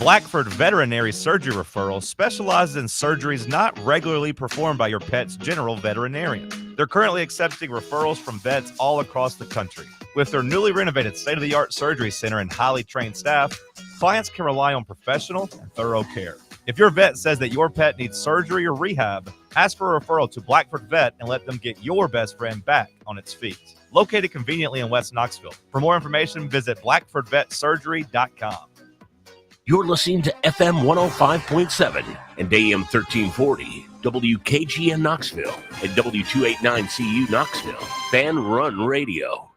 Blackford Veterinary Surgery Referral specializes in surgeries not regularly performed by your pet's general veterinarian. They're currently accepting referrals from vets all across the country. With their newly renovated state-of-the-art surgery center and highly trained staff, clients can rely on professional and thorough care. If your vet says that your pet needs surgery or rehab, ask for a referral to Blackford Vet and let them get your best friend back on its feet. Located conveniently in West Knoxville. For more information, visit blackfordvetsurgery.com. You're listening to FM 105.7 and AM 1340, WKGN Knoxville, and W289CU Knoxville, Fan Run Radio.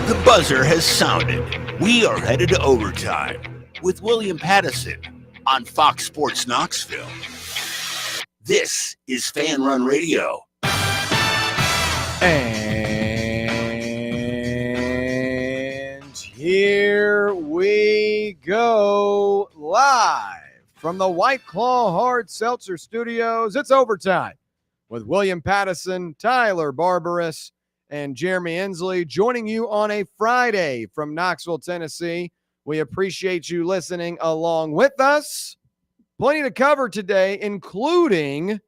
The buzzer has sounded. We are headed to overtime with William Pattison on Fox Sports Knoxville. This is Fan Run Radio. And here we go live from the White Claw Hard Seltzer Studios. It's overtime with William Pattison, Tyler Barbaras, and Jeremy Inslee joining you on a Friday from Knoxville, Tennessee. We appreciate you listening along with us. Plenty to cover today, including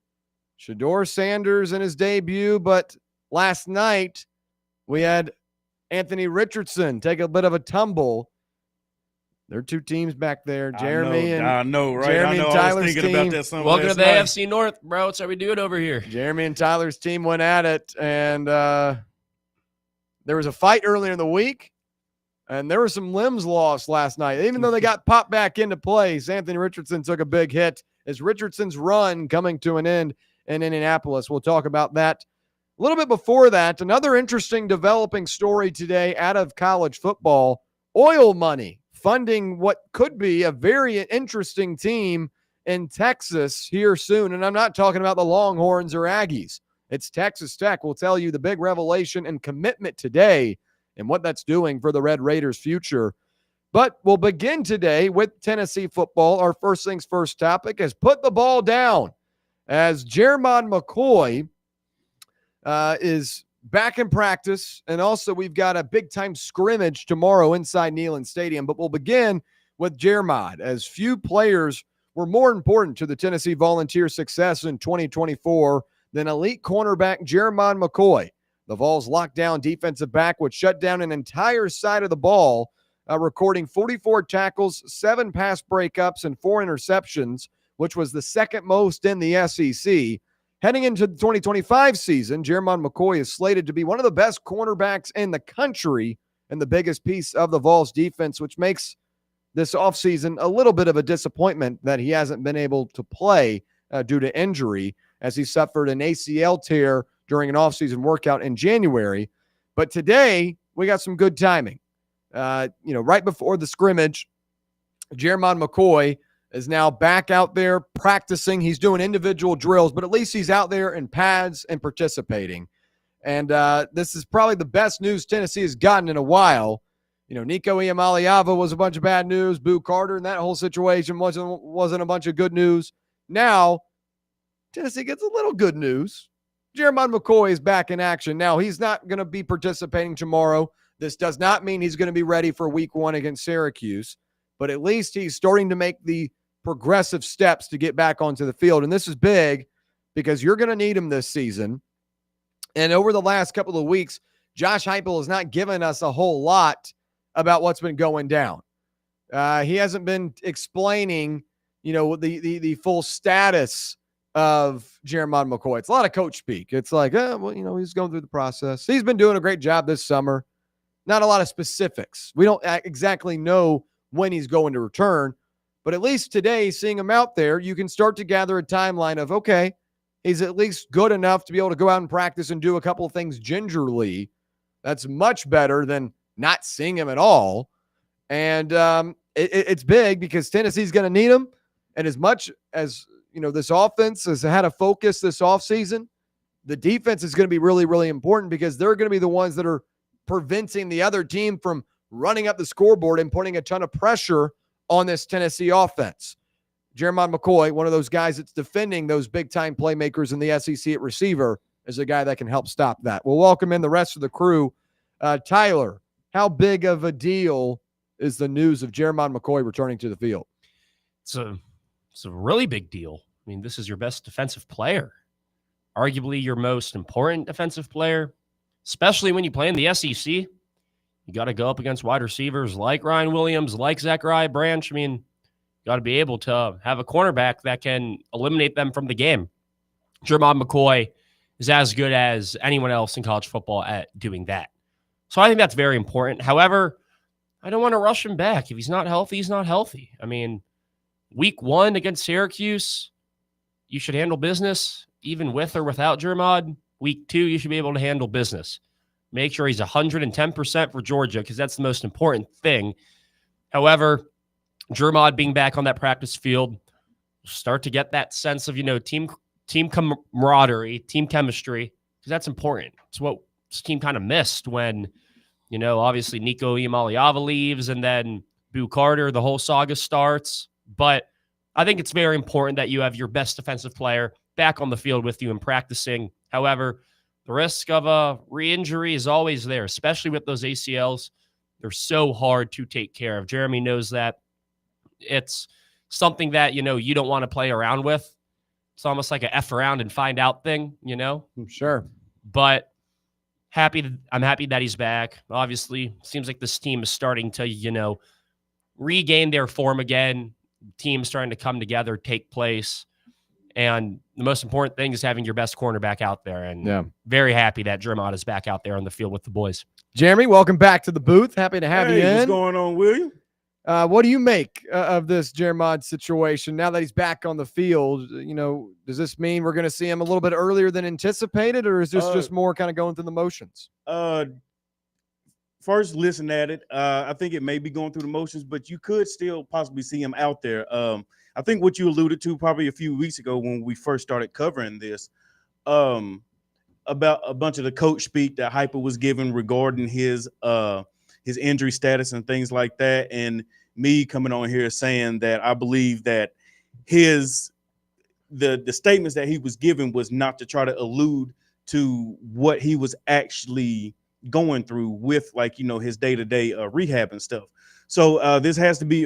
Shedeur Sanders and his debut. But last night, we had Anthony Richardson take a bit of a tumble. There are two teams back there, Jeremy and Tyler's team. About that welcome to the AFC North, bro. That's how we do it over here. Jeremy and Tyler's team went at it, and there was a fight earlier in the week. And there were some limbs lost last night. Even though they got popped back into place, Anthony Richardson took a big hit. Is Richardson's run coming to an end in Indianapolis? We'll talk about that. A little bit before that, another interesting developing story today out of college football. Oil money funding what could be a very interesting team in Texas here soon. And I'm not talking about the Longhorns or Aggies. It's Texas Tech. We'll tell you the big revelation and commitment today and what that's doing for the Red Raiders' future. But we'll begin today with Tennessee football. Our first things first topic is put the ball down, as Jermod McCoy is back in practice, and also we've got a big-time scrimmage tomorrow inside Neyland Stadium. But we'll begin with Jermod, as few players were more important to the Tennessee Volunteers' success in 2024 than elite cornerback Jermod McCoy. The Vols' lockdown defensive back would shut down an entire side of the ball, recording 44 tackles, 7 pass breakups, and 4 interceptions, which was the second most in the SEC. Heading into the 2025 season, Jermod McCoy is slated to be one of the best cornerbacks in the country and the biggest piece of the Vols' defense, which makes this offseason a little bit of a disappointment that he hasn't been able to play due to injury, as he suffered an ACL tear during an offseason workout in January. But today, we got some good timing. Right before the scrimmage, Jermod McCoy is now back out there practicing. He's doing individual drills, but at least he's out there in pads and participating. And this is probably the best news Tennessee has gotten in a while. Nico Iamaleava was a bunch of bad news. Boo Carter and that whole situation wasn't a bunch of good news. Now, Tennessee gets a little good news. Jermod McCoy is back in action. Now, he's not going to be participating tomorrow. This does not mean he's going to be ready for week 1 against Syracuse, but at least he's starting to make the progressive steps to get back onto the field. And this is big because you're going to need him this season. And over the last couple of weeks, Josh Heupel has not given us a whole lot about what's been going down. He hasn't been explaining, the full status of Jermod McCoy. It's a lot of coach speak. It's like, he's going through the process. He's been doing a great job this summer. Not a lot of specifics. We don't exactly know when he's going to return, but at least today, seeing him out there, you can start to gather a timeline of, okay, he's at least good enough to be able to go out and practice and do a couple of things gingerly. That's much better than not seeing him at all. And it's big because Tennessee's going to need him. And as much as this offense has had a focus this offseason, the defense is going to be really, really important because they're going to be the ones that are preventing the other team from running up the scoreboard and putting a ton of pressure on this Tennessee offense. Jermod McCoy, one of those guys that's defending those big-time playmakers in the SEC at receiver, is a guy that can help stop that. We'll welcome in the rest of the crew. Tyler, how big of a deal is the news of Jermod McCoy returning to the field? It's a really big deal. I mean, this is your best defensive player, arguably your most important defensive player, especially when you play in the SEC. You got to go up against wide receivers like Ryan Williams, like Zachariah Branch. I mean, you got to be able to have a cornerback that can eliminate them from the game. Jermod McCoy is as good as anyone else in college football at doing that. So I think that's very important. However, I don't want to rush him back. If he's not healthy, he's not healthy. I mean, week 1 against Syracuse, you should handle business, even with or without Jermod. Week 2, you should be able to handle business. Make sure he's 110% for Georgia, because that's the most important thing. However, Jermod being back on that practice field, start to get that sense of, team camaraderie, team chemistry, because that's important. It's what this team kind of missed when, obviously Nico Iamaleava leaves and then Boo Carter, the whole saga starts. But I think it's very important that you have your best defensive player back on the field with you and practicing. However, the risk of a re-injury is always there, especially with those ACLs. They're so hard to take care of. Jeremy knows that. It's something that, you don't want to play around with. It's almost like a F around and find out thing, Sure. But I'm happy that he's back. Obviously, seems like this team is starting to, regain their form again. Teams starting to come together, take place. And the most important thing is having your best cornerback out there. And very happy that Jermod is back out there on the field with the boys. Jeremy, welcome back to the booth. Happy to have you in. What's going on, William? What do you make of this Jermod situation now that he's back on the field? Does this mean we're going to see him a little bit earlier than anticipated, or is this just more kind of going through the motions? First, listen at it. I think it may be going through the motions, but you could still possibly see him out there. I think what you alluded to probably a few weeks ago when we first started covering this, about a bunch of the coach speak that Hyper was given regarding his injury status and things like that, and me coming on here saying that I believe that the statements that he was given was not to try to allude to what he was actually going through with, his day-to-day rehab and stuff. So this has to be,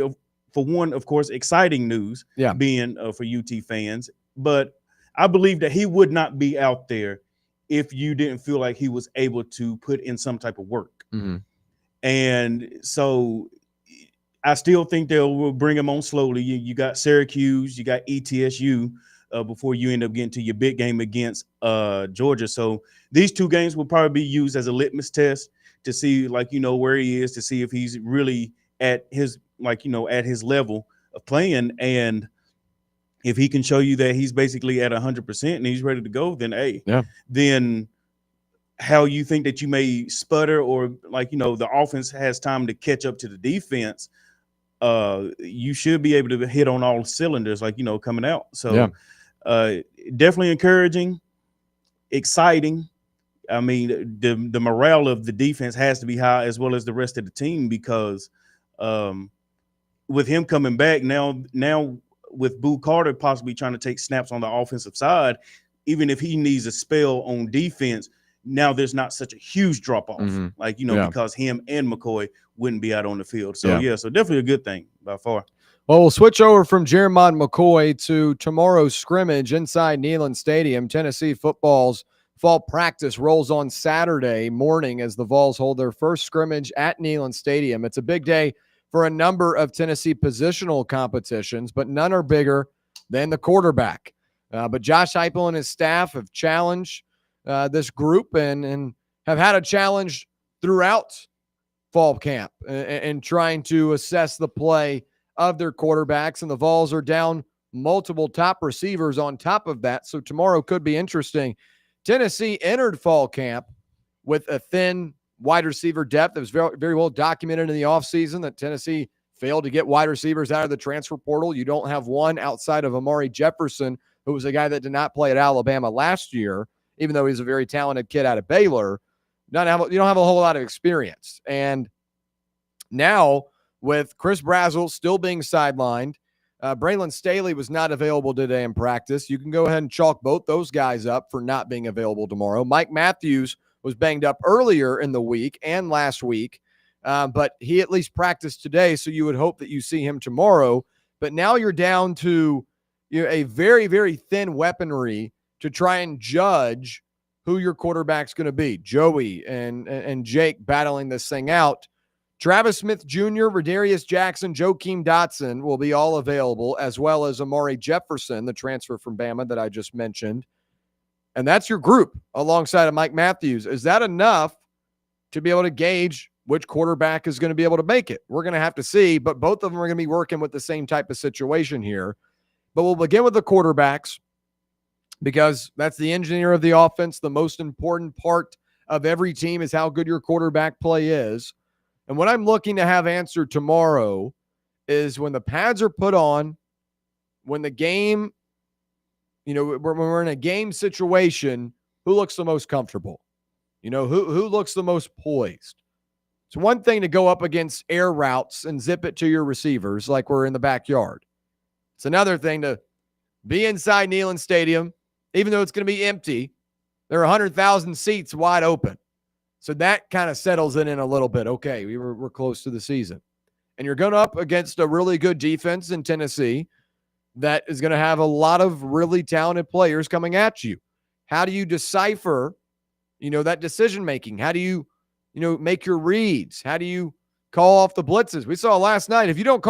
for one, of course, exciting news, being for UT fans. But I believe that he would not be out there if you didn't feel like he was able to put in some type of work. Mm-hmm. And so I still think they'll bring him on slowly. You got Syracuse, you got ETSU before you end up getting to your big game against Georgia. So these 2 games will probably be used as a litmus test to see, where he is, to see if he's really at his, at his level of playing. And if he can show you that he's basically at 100% and he's ready to go, then then how you think that you may sputter or the offense has time to catch up to the defense, you should be able to hit on all cylinders, coming out. So definitely encouraging, exciting. I mean, the morale of the defense has to be high as well as the rest of the team, because with him coming back now with Boo Carter possibly trying to take snaps on the offensive side, even if he needs a spell on defense, now there's not such a huge drop off, because him and McCoy wouldn't be out on the field. So so definitely a good thing by far. Well, we'll switch over from Jermod McCoy to tomorrow's scrimmage inside Neyland Stadium. Tennessee football's fall practice rolls on Saturday morning as the Vols hold their first scrimmage at Neyland Stadium. It's a big day for a number of Tennessee positional competitions, but none are bigger than the quarterback. But Josh Heupel and his staff have challenged this group and have had a challenge throughout fall camp and trying to assess the play of their quarterbacks. And the Vols are down multiple top receivers on top of that. So tomorrow could be interesting. Tennessee entered fall camp with a thin wide receiver depth. It was very, very well documented in the offseason that Tennessee failed to get wide receivers out of the transfer portal. You don't have one outside of Amari Jefferson, who was a guy that did not play at Alabama last year, even though he's a very talented kid out of Baylor. You don't have a whole lot of experience. And now with Chris Brazzell still being sidelined, Braylon Staley was not available today in practice. You can go ahead and chalk both those guys up for not being available tomorrow. Mike Matthews was banged up earlier in the week and last week, but he at least practiced today, so you would hope that you see him tomorrow. But now you're down to a very, very thin weaponry to try and judge who your quarterback's going to be. Joey and Jake battling this thing out. Travis Smith Jr., Radarius Jackson, Joakim Dotson will be all available, as well as Amari Jefferson, the transfer from Bama that I just mentioned. And that's your group alongside of Mike Matthews. Is that enough to be able to gauge which quarterback is going to be able to make it? We're going to have to see, but both of them are going to be working with the same type of situation here. But we'll begin with the quarterbacks because that's the engineer of the offense. The most important part of every team is how good your quarterback play is. And what I'm looking to have answered tomorrow is when the pads are put on, when the game, when we're in a game situation, who looks the most comfortable? Who looks the most poised? It's one thing to go up against air routes and zip it to your receivers like we're in the backyard. It's another thing to be inside Neyland Stadium, even though it's going to be empty. There are 100,000 seats wide open. So that kind of settles it in a little bit. Okay, we're close to the season. And you're going up against a really good defense in Tennessee that is going to have a lot of really talented players coming at you. How do you decipher, that decision-making? How do you, make your reads? How do you call off the blitzes? We saw last night, if you don't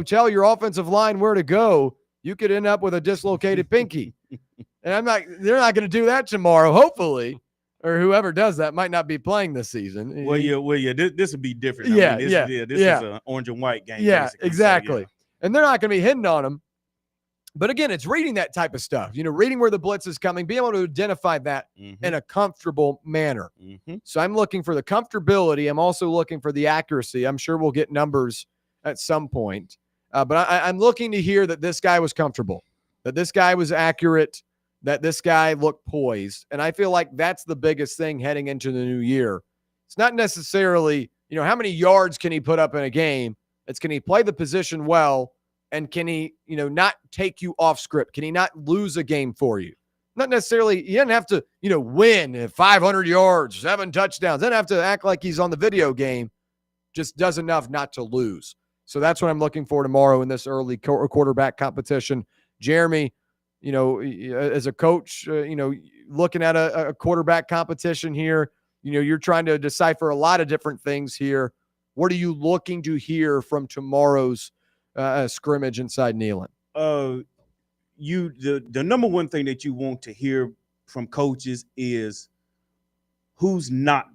tell your offensive line where to go, you could end up with a dislocated pinky. And they're not going to do that tomorrow, hopefully. Or whoever does that might not be playing this season. Well, yeah. This would be different. This is an orange and white game. Yeah, basically. exactly. So, yeah. And they're not going to be hitting on them. But again, it's reading that type of stuff. Reading where the blitz is coming, being able to identify that in a comfortable manner. Mm-hmm. So I'm looking for the comfortability. I'm also looking for the accuracy. I'm sure we'll get numbers at some point. But I'm looking to hear that this guy was comfortable, that this guy was accurate, that this guy looked poised. And I feel like that's the biggest thing heading into the new year. It's not necessarily, how many yards can he put up in a game? It's can he play the position well, and can he, not take you off script? Can he not lose a game for you? Not necessarily, he doesn't have to, win at 500 yards, 7 touchdowns. Doesn't have to act like he's on the video game. Just does enough not to lose. So that's what I'm looking for tomorrow in this early quarterback competition. Jeremy, as a coach, looking at a quarterback competition here, you're trying to decipher a lot of different things here. What are you looking to hear from tomorrow's scrimmage inside Neyland? The number one thing that you want to hear from coaches is who's not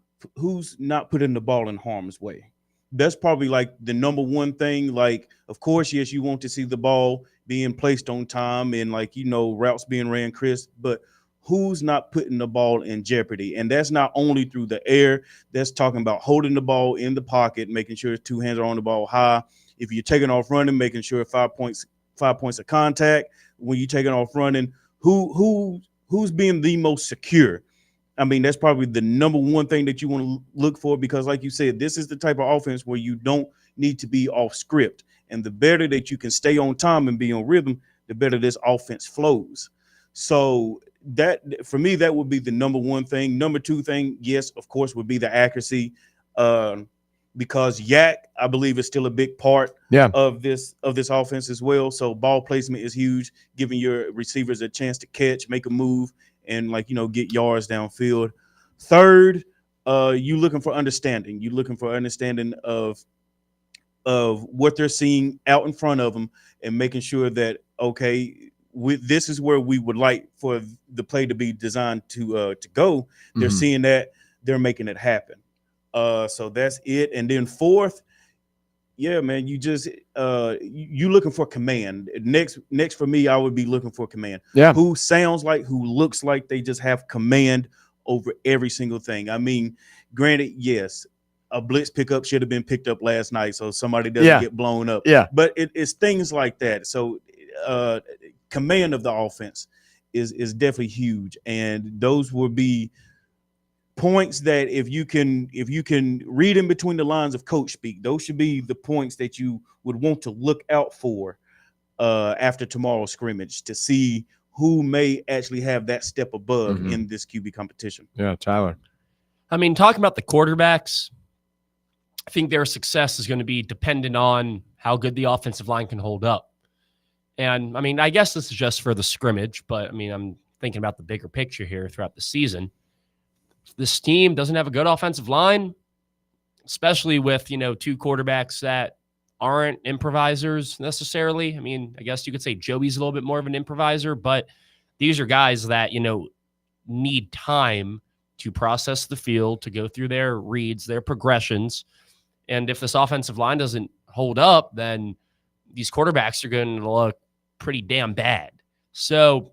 putting the ball in harm's way. That's probably like the number one thing. Like, of course, yes, you want to see the ball being placed on time and routes being ran crisp, but who's not putting the ball in jeopardy? And that's not only through the air. That's talking about holding the ball in the pocket, making sure 2 hands are on the ball high. If you're taking off running, making sure 5 points of contact. When you're taking off running, who's being the most secure? I mean, that's probably the number one thing that you want to look for, because like you said, this is the type of offense where you don't need to be off script. And the better that you can stay on time and be on rhythm, the better this offense flows. So that, for me, that would be the number one thing. Number two thing, yes, of course, would be the accuracy, because Yak, I believe, is still a big part of this offense as well. So ball placement is huge, giving your receivers a chance to catch, make a move, and get yards downfield. Third, you looking for understanding. You're looking for understanding of what they're seeing out in front of them, and making sure that, okay, this is where we would like for the play to be designed to go. Mm-hmm. They're seeing that, they're making it happen. So that's it. And then fourth, yeah, man, you just you looking for command. Next for me, I would be looking for command. Yeah. Who sounds like, who looks like they just have command over every single thing. I mean, granted, yes, a blitz pickup should have been picked up last night, so somebody doesn't get blown up. Yeah. But it's things like that. So command of the offense is definitely huge, and those will be points that if you can read in between the lines of coach speak, those should be the points that you would want to look out for after tomorrow's scrimmage to see who may actually have that step above in this QB competition. Yeah, Tyler. I mean, talking about the quarterbacks, I think their success is going to be dependent on how good the offensive line can hold up. And I mean, I guess this is just for the scrimmage, but I mean, I'm thinking about the bigger picture here throughout the season. If this team doesn't have a good offensive line, especially with, two quarterbacks that aren't improvisers necessarily. I mean, I guess you could say Joey's a little bit more of an improviser, but these are guys that, need time to process the field, to go through their reads, their progressions. And if this offensive line doesn't hold up, then these quarterbacks are going to look pretty damn bad. So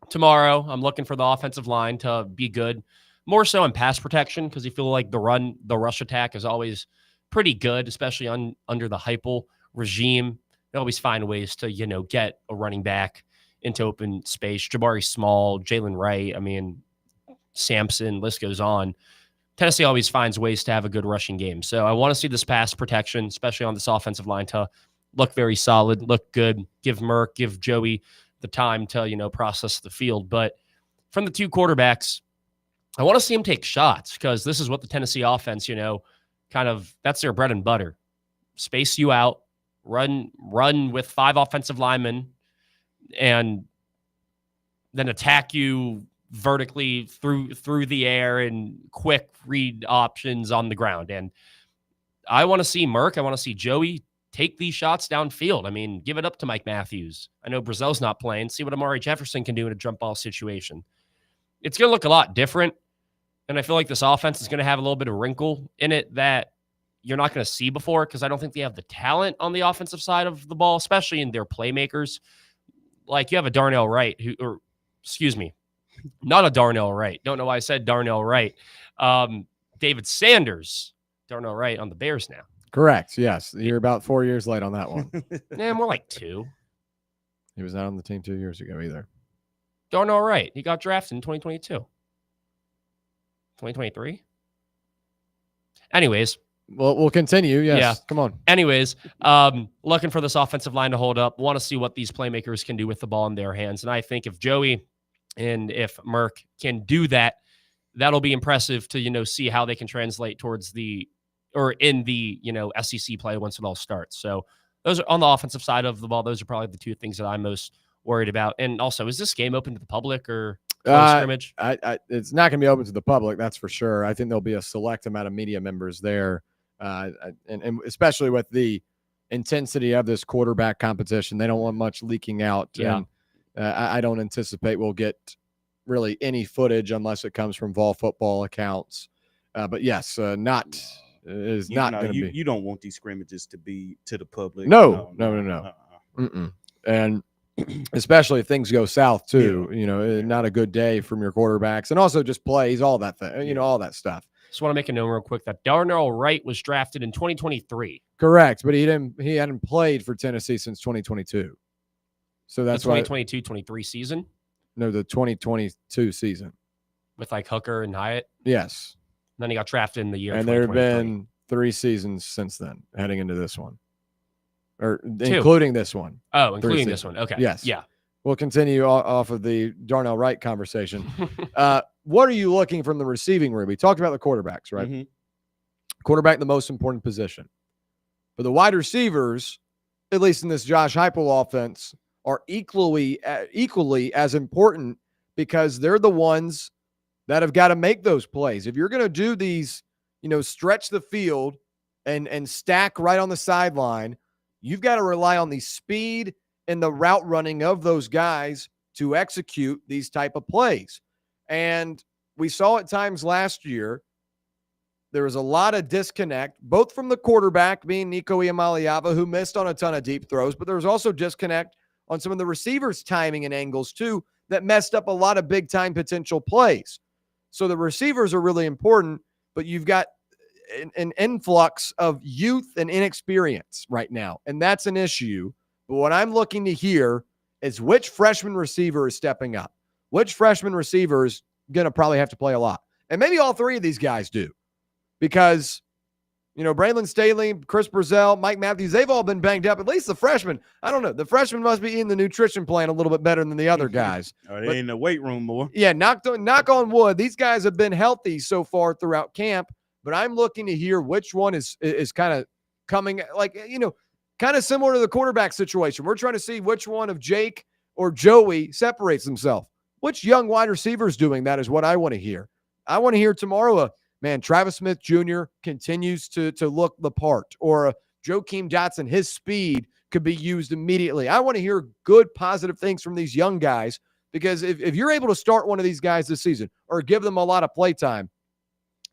tomorrow, I'm looking for the offensive line to be good, more so in pass protection, because you feel like the rush attack is always pretty good, especially under the Heupel regime. They always find ways to, get a running back into open space. Jabari Small, Jalen Wright, I mean, Sampson, list goes on. Tennessee always finds ways to have a good rushing game. So I want to see this pass protection, especially on this offensive line, to look very solid, look good, give Merck, give Joey the time to, process the field. But from the two quarterbacks, I want to see him take shots, because this is what the Tennessee offense, kind of, that's their bread and butter. Space you out, run with 5 offensive linemen, and then attack you vertically through the air and quick read options on the ground. And I want to see Merck, I want to see Joey take these shots downfield. I mean, give it up to Mike Matthews. I know Brazel's not playing. See what Amari Jefferson can do in a jump ball situation. It's going to look a lot different. And I feel like this offense is going to have a little bit of wrinkle in it that you're not going to see before, because I don't think they have the talent on the offensive side of the ball, especially in their playmakers. Like, you have a Darnell Wright, not a Darnell Wright. Don't know why I said Darnell Wright. David Sanders, Darnell Wright on the Bears now. Correct. Yes. You're about 4 years late on that one. Yeah, more like 2. He was not on the team 2 years ago either. Darnell Wright. He got drafted in 2022. 2023? Anyways. Well, we'll continue. Yes. Yeah. Come on. Anyways, looking for this offensive line to hold up. Want to see what these playmakers can do with the ball in their hands. And I think if Joey and if Merck can do that, that'll be impressive to, see how they can translate towards in the SEC play once it all starts. So those are on the offensive side of the ball. Those are probably the 2 things that I'm most worried about. And also, is this game open to the public or scrimmage? It's not going to be open to the public, that's for sure. I think there'll be a select amount of media members there, and especially with the intensity of this quarterback competition, they don't want much leaking out. Yeah. And I don't anticipate we'll get really any footage unless it comes from Vol football accounts. But yes, not going to be. You don't want these scrimmages to be to the public. No. And especially if things go south too, not a good day from your quarterbacks, and also just plays, all that thing, all that stuff. Just want to make a note real quick that Darnell Wright was drafted in 2023. Correct, but he hadn't played for Tennessee since 2022. So that's the 2022-23 season? No, the 2022 season. With like Hooker and Hyatt? Yes. And then he got drafted in the year. And there have been 3 seasons since then, heading into this one. Or 2. Including this one. Oh, including this one. Okay. Yes. Yeah. We'll continue off of the Darnell Wright conversation. What are you looking from the receiving room? We talked about the quarterbacks, right? Mm-hmm. Quarterback, the most important position. But the wide receivers, at least in this Josh Heupel offense, are equally as important, because they're the ones that have got to make those plays. If you're going to do these, stretch the field and stack right on the sideline, you've got to rely on the speed and the route running of those guys to execute these type of plays. And we saw at times last year, there was a lot of disconnect, both from the quarterback, being Nico Iamaleava, who missed on a ton of deep throws, but there was also disconnect on some of the receivers' timing and angles too, that messed up a lot of big-time potential plays. So the receivers are really important, but you've got an influx of youth and inexperience right now, and that's an issue. But what I'm looking to hear is which freshman receiver is stepping up. Which freshman receiver is going to probably have to play a lot. And maybe all three of these guys do, because, Braylon Staley, Chris Brazell, Mike Matthews, they've all been banged up. At least the freshmen. I don't know. The freshmen must be eating the nutrition plan a little bit better than the other guys. They in the weight room more. Yeah, knock on wood. These guys have been healthy so far throughout camp, but I'm looking to hear which one is kind of coming, kind of similar to the quarterback situation. We're trying to see which one of Jake or Joey separates himself. Which young wide receiver is doing that is what I want to hear. I want to hear tomorrow, Travis Smith Jr. continues to look the part, or Joakim Dotson, his speed could be used immediately. I want to hear good, positive things from these young guys, because if you're able to start one of these guys this season or give them a lot of play time,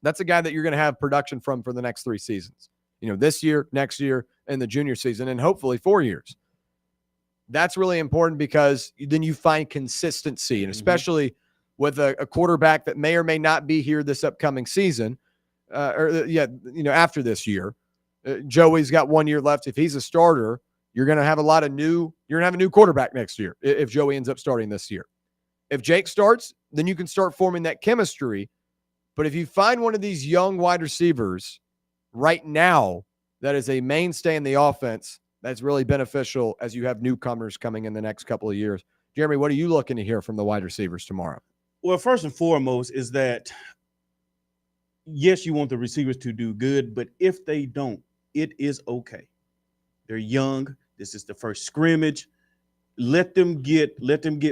that's a guy that you're going to have production from for the next 3 seasons. This year, next year, and the junior season, and hopefully 4 years. That's really important, because then you find consistency, and especially with a quarterback that may or may not be here this upcoming season, after this year. Joey's got 1 year left. If he's a starter, you're going to have a new quarterback next year if Joey ends up starting this year. If Jake starts, then you can start forming that chemistry. But if you find one of these young wide receivers right now that is a mainstay in the offense, that's really beneficial as you have newcomers coming in the next couple of years. Jeremy, what are you looking to hear from the wide receivers tomorrow? Well, first and foremost is that, yes, you want the receivers to do good, but if they don't, it is okay. They're young. This is the first scrimmage. Let them get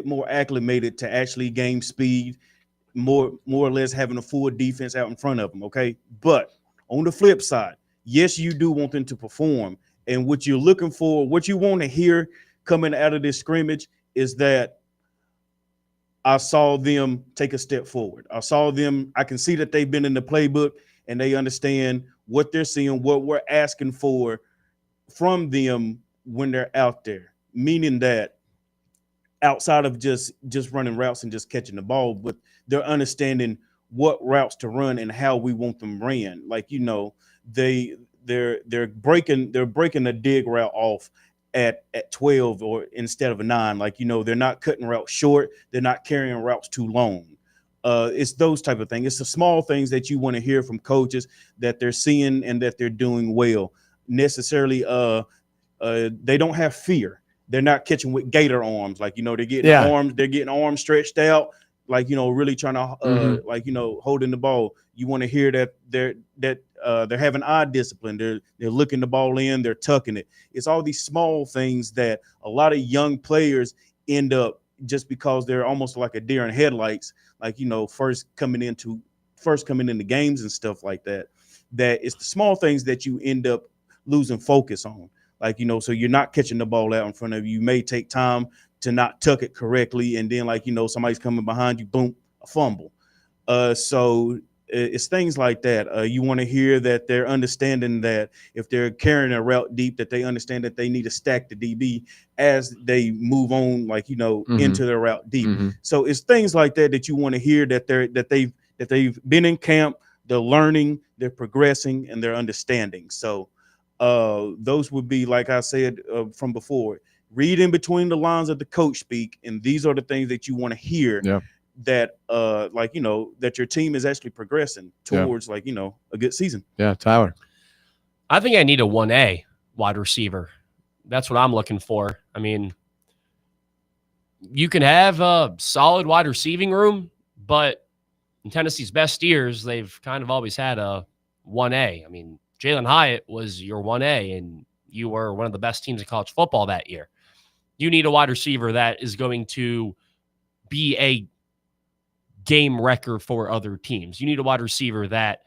more acclimated to actually game speed, more or less having a full defense out in front of them, okay? But on the flip side, yes, you do want them to perform. And what you're looking for, what you want to hear coming out of this scrimmage is that I saw them take a step forward. I can see that they've been in the playbook and they understand what they're seeing, what we're asking for from them when they're out there. Meaning that outside of just running routes and just catching the ball, but they're understanding what routes to run and how we want them ran. They're breaking the dig route off at 12 or instead of a 9. They're not cutting routes short. They're not carrying routes too long. It's those type of things. It's the small things that you want to hear from coaches that they're seeing and that they're doing well. Necessarily, they don't have fear. They're not catching with gator arms. They're getting arms stretched out, really trying to, holding the ball. You want to hear that they're having eye discipline. They're looking the ball in, they're tucking it. It's all these small things that a lot of young players end up, just because they're almost like a deer in headlights, first coming into games and stuff like that, that it's the small things that you end up losing focus on. So you're not catching the ball out in front of you. You may take time to not tuck it correctly. And then somebody's coming behind you, boom, a fumble. So it's things like that. You want to hear that they're understanding that if they're carrying a route deep, that they understand that they need to stack the DB as they move on, into their route deep. So it's things like that you want to hear, that they've been in camp, they're learning, they're progressing, and they're understanding. So those would be, like I said from before, read in between the lines of the coach speak, and these are the things that you want to hear. Yeah. That that your team is actually progressing towards a good season. Yeah, Tyler. I think I need a 1A wide receiver. That's what I'm looking for. I mean, you can have a solid wide receiving room, but in Tennessee's best years, they've kind of always had a 1A. I mean, Jalen Hyatt was your 1A, and you were one of the best teams in college football that year. You need a wide receiver that is going to be a game wrecker for other teams. You need a wide receiver that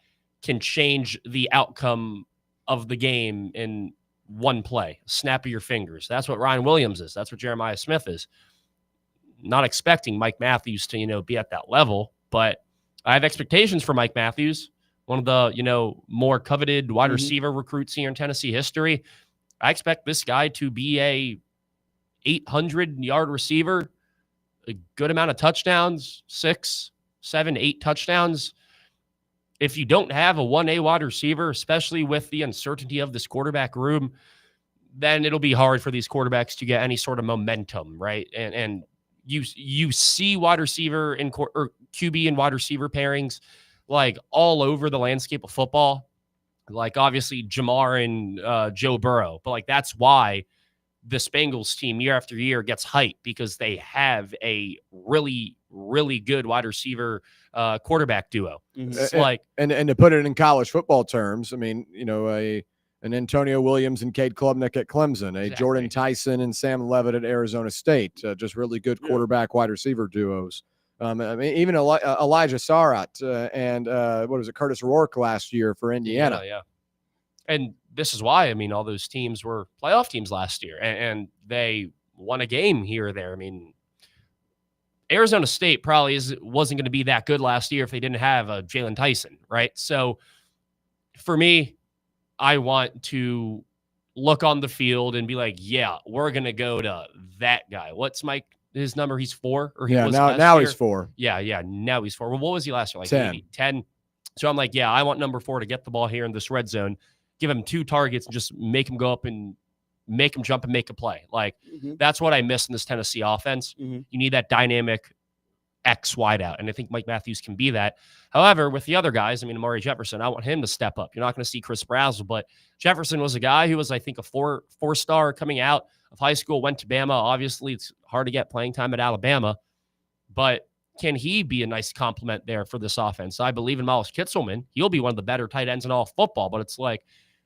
can change the outcome of the game in one play, snap of your fingers. That's what Ryan Williams is. That's what Jeremiah Smith is. Not expecting Mike Matthews to, be at that level, but I have expectations for Mike Matthews, one of the, more coveted wide receiver recruits here in Tennessee history. I expect this guy to be a 800-yard receiver, a good amount of touchdowns, 6, 7, 8 touchdowns. If you don't have a 1A wide receiver, especially with the uncertainty of this quarterback room, then it'll be hard for these quarterbacks to get any sort of momentum, right? And you see wide receiver or QB and wide receiver pairings like all over the landscape of football. Like obviously Jamar and Joe Burrow, but like that's why this Bengals team year after year gets hyped, because they have a really, really good wide receiver quarterback duo. It's like, and to put it in college football terms, I mean, you know, an Antonio Williams and Cade Klubnik at Clemson, a Jordan Tyson and Sam Levitt at Arizona State, just really good quarterback wide receiver duos. I mean, even Elijah Sarrat and what was it, Curtis Rourke last year for Indiana. Yeah. And this is why, I mean, all those teams were playoff teams last year, and they won a game here or there. I mean, Arizona State probably wasn't going to be that good last year if they didn't have a Jalen Tyson, right? So for me, I want to look on the field and be like, yeah, we're going to go to that guy. What's his number? He's 4? Or he was now he's 4. Yeah, now he's 4. Well, what was he last year? Like 10. 10. So I'm like, yeah, I want number 4 to get the ball here in this red zone, give him 2 targets and just make him go up and make him jump and make a play. Like that's what I miss in this Tennessee offense. You need that dynamic X wideout, and I think Mike Matthews can be that. However, with the other guys, I mean, Amari Jefferson, I want him to step up. You're not going to see Chris Brazzell, but Jefferson was a guy who was, I think, a four-star coming out of high school, went to Bama. Obviously, it's hard to get playing time at Alabama, but can he be a nice complement there for this offense? I believe in Miles Kitselman. He'll be one of the better tight ends in all of football, but it's like,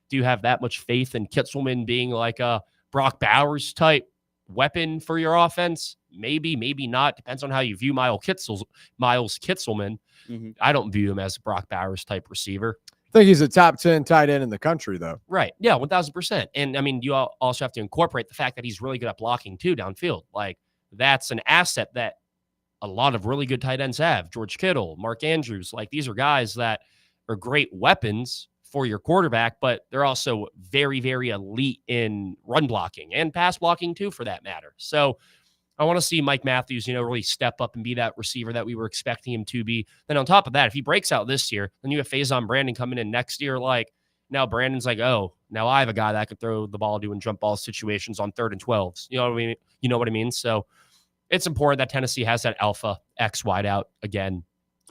do you have that much faith in Kitselman being like a Brock Bowers type weapon for your offense? Maybe, maybe not. Depends on how you view Miles Kitselman. I don't view him as a Brock Bowers type receiver. I think he's a top 10 tight end in the country, though. Right. Yeah, 1,000%. And I mean, you also have to incorporate the fact that he's really good at blocking too downfield. Like that's an asset that a lot of really good tight ends have. George Kittle, Mark Andrews, like these are guys that are great weapons for your quarterback, but they're also very, very elite in run blocking and pass blocking too, for that matter. So I want to see Mike Matthews, really step up and be that receiver that we were expecting him to be. Then on top of that, if he breaks out this year, then you have Faison Brandon coming in next year. Like now Brandon's like, oh, now I have a guy that could throw the ball doing jump ball situations on 3rd and 12s. You know what I mean? You know what I mean? So it's important that Tennessee has that alpha X wideout again.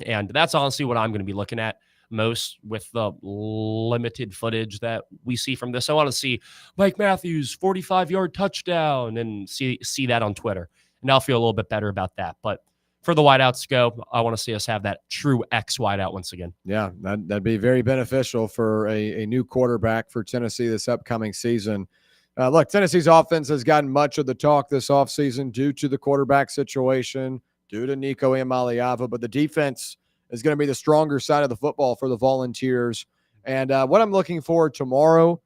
And that's honestly what I'm going to be looking at most with the limited footage that we see from this. I want to see Mike Matthews 45-yard touchdown and see that on Twitter, and I'll feel a little bit better about that. But for the wideouts go, I want to see us have that true X wideout once again. Yeah, that'd be very beneficial for a new quarterback for Tennessee this upcoming season. Look, Tennessee's offense has gotten much of the talk this offseason due to the quarterback situation, due to Nico Iamaleava, but the defense is going to be the stronger side of the football for the Volunteers. And what I'm looking for tomorrow,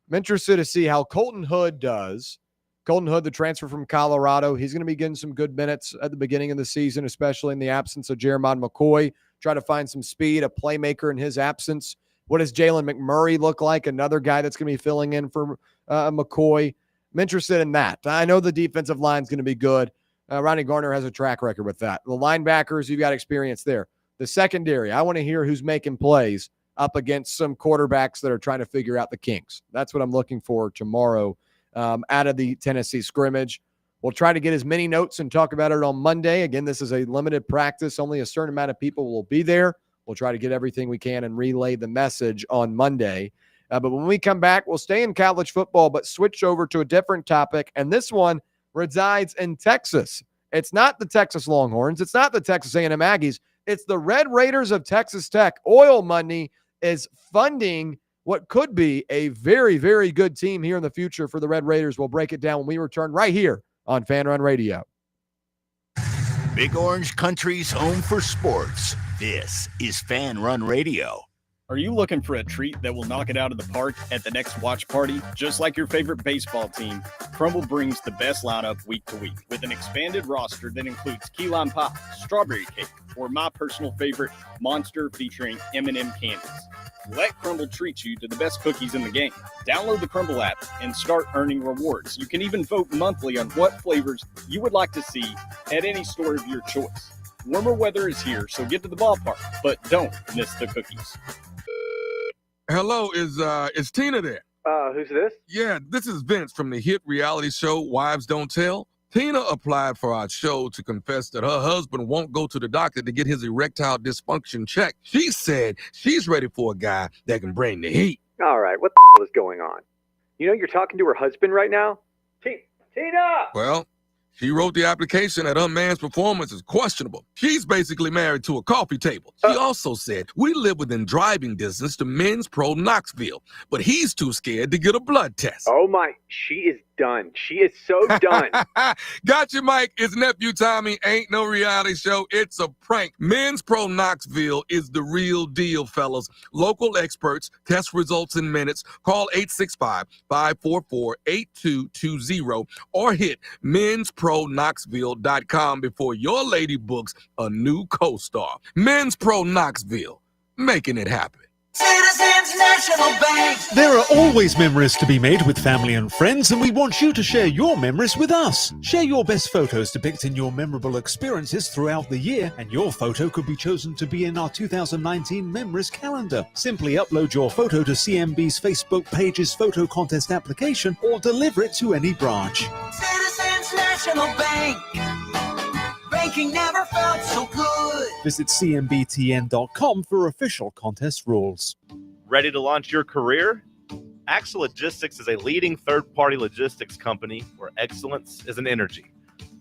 I'm interested to see how Colton Hood does. Colton Hood, the transfer from Colorado, he's going to be getting some good minutes at the beginning of the season, especially in the absence of Jermod McCoy. Try to find some speed, a playmaker in his absence. What does Jalen McMurray look like? Another guy that's going to be filling in for McCoy. I'm interested in that. I know the defensive line is going to be good. Ronnie Garner has a track record with that. The linebackers, you've got experience there. The secondary, I want to hear who's making plays up against some quarterbacks that are trying to figure out the kinks. That's what I'm looking for tomorrow out of the Tennessee scrimmage. We'll try to get as many notes and talk about it on Monday. Again, this is a limited practice. Only a certain amount of people will be there. We'll try to get everything we can and relay the message on Monday. But when we come back, we'll stay in college football, but switch over to a different topic. And this one resides in Texas. It's not the Texas Longhorns. It's not the Texas A&M Aggies. It's the Red Raiders of Texas Tech. Oil money is funding what could be a very, very good team here in the future for the Red Raiders. We'll break it down when we return right here on Fan Run Radio. Big Orange Country's home for sports. This is Fan Run Radio. Are you looking for a treat that will knock it out of the park at the next watch party? Just like your favorite baseball team, Crumble brings the best lineup week to week with an expanded roster that includes key lime pie, strawberry cake, or my personal favorite, Monster featuring M&M candies. Let Crumble treat you to the best cookies in the game. Download the Crumble app and start earning rewards. You can even vote monthly on what flavors you would like to see at any store of your choice. Warmer weather is here, so get to the ballpark, but don't miss the cookies. Hello, is Tina there? Who's this? Yeah, this is Vince from the hit reality show Wives Don't Tell. Tina applied for our show to confess that her husband won't go to the doctor to get his erectile dysfunction checked. She said she's ready for a guy that can bring the heat. All right, what the is going on? You know you're talking to her husband right now? Tina! Well, she wrote the application that her man's performance is questionable. She's basically married to a coffee table. She also said, we live within driving distance to Men's Pro Knoxville, but he's too scared to get a blood test. Oh my, she is done. She is so done. Gotcha, Mike. It's Nephew Tommy. Ain't no reality show. It's a prank. Men's Pro Knoxville is the real deal, fellas. Local experts, test results in minutes. Call 865-544-8220 or hit men'sproKnoxville.com before your lady books a new co-star. Men's Pro Knoxville, making it happen. Citizens National Bank. There are always memories to be made with family and friends, and we want you to share your memories with us. Share your best photos depicting your memorable experiences throughout the year, and your photo could be chosen to be in our 2019 Memories Calendar. Simply upload your photo to CMB's Facebook page's photo contest application or deliver it to any branch. Citizens National Bank. Banking never felt so good. Visit cmbtn.com for official contest rules. Ready to launch your career? Axle Logistics is a leading third-party logistics company where excellence is an energy.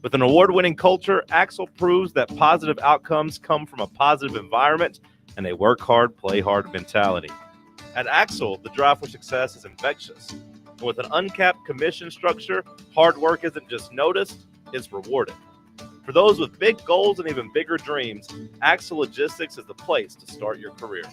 With an award-winning culture, Axle proves that positive outcomes come from a positive environment and a work hard, play hard mentality. At Axle, the drive for success is infectious. And with an uncapped commission structure, hard work isn't just noticed, it's rewarded. For those with big goals and even bigger dreams, Axle Logistics is the place to start your career.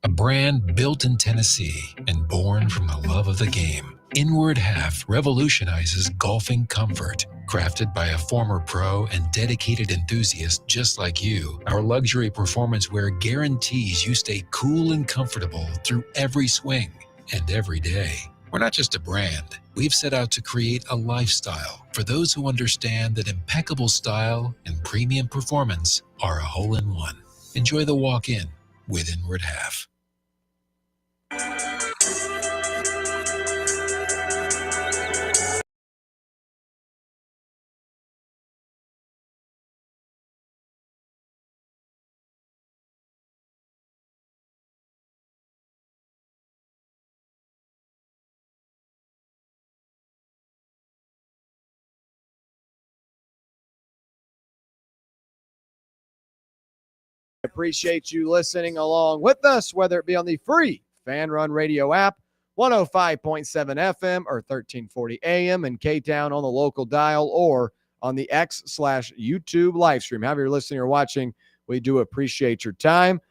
A brand built in Tennessee and born from the love of the game, Inward Half revolutionizes golfing comfort. Crafted by a former pro and dedicated enthusiast just like you, our luxury performance wear guarantees you stay cool and comfortable through every swing and every day. We're not just a brand. We've set out to create a lifestyle for those who understand that impeccable style and premium performance are a hole-in-one. Enjoy the walk-in with Inward Half. Appreciate you listening along with us, whether it be on the free Fan Run Radio app, 105.7 FM or 1340 AM in K-Town on the local dial, or on the X/YouTube live stream. However you're listening or watching, we do appreciate your time.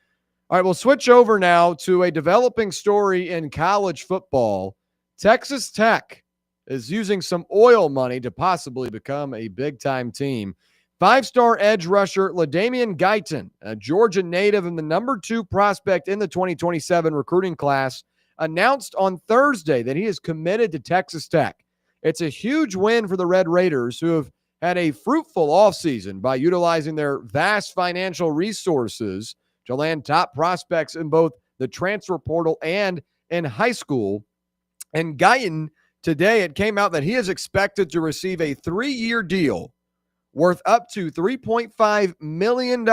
All right, we'll switch over now to a developing story in college football. Texas Tech is using some oil money to possibly become a big-time team. Five-star edge rusher LaDainian Guyton, a Georgia native and the number 2 prospect in the 2027 recruiting class, announced on Thursday that he is committed to Texas Tech. It's a huge win for the Red Raiders, who have had a fruitful offseason by utilizing their vast financial resources to land top prospects in both the transfer portal and in high school. And Guyton, today it came out that he is expected to receive a 3-year deal worth up to $3.5 million,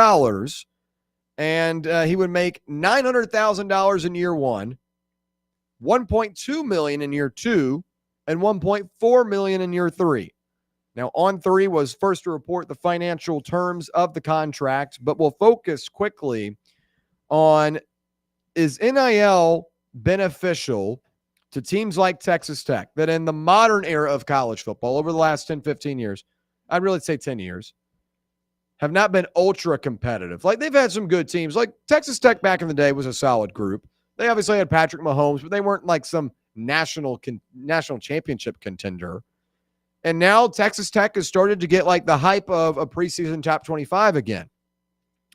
and he would make $900,000 in year 1, $1.2 million in year 2, and $1.4 million in year 3. Now, On3 was first to report the financial terms of the contract, but we'll focus quickly on, is NIL beneficial to teams like Texas Tech that in the modern era of college football over the last 10, 15 years, I'd really say 10 years, have not been ultra competitive. Like, they've had some good teams. Like Texas Tech back in the day was a solid group. They obviously had Patrick Mahomes, but they weren't like some national championship contender. And now Texas Tech has started to get like the hype of a preseason top 25 again.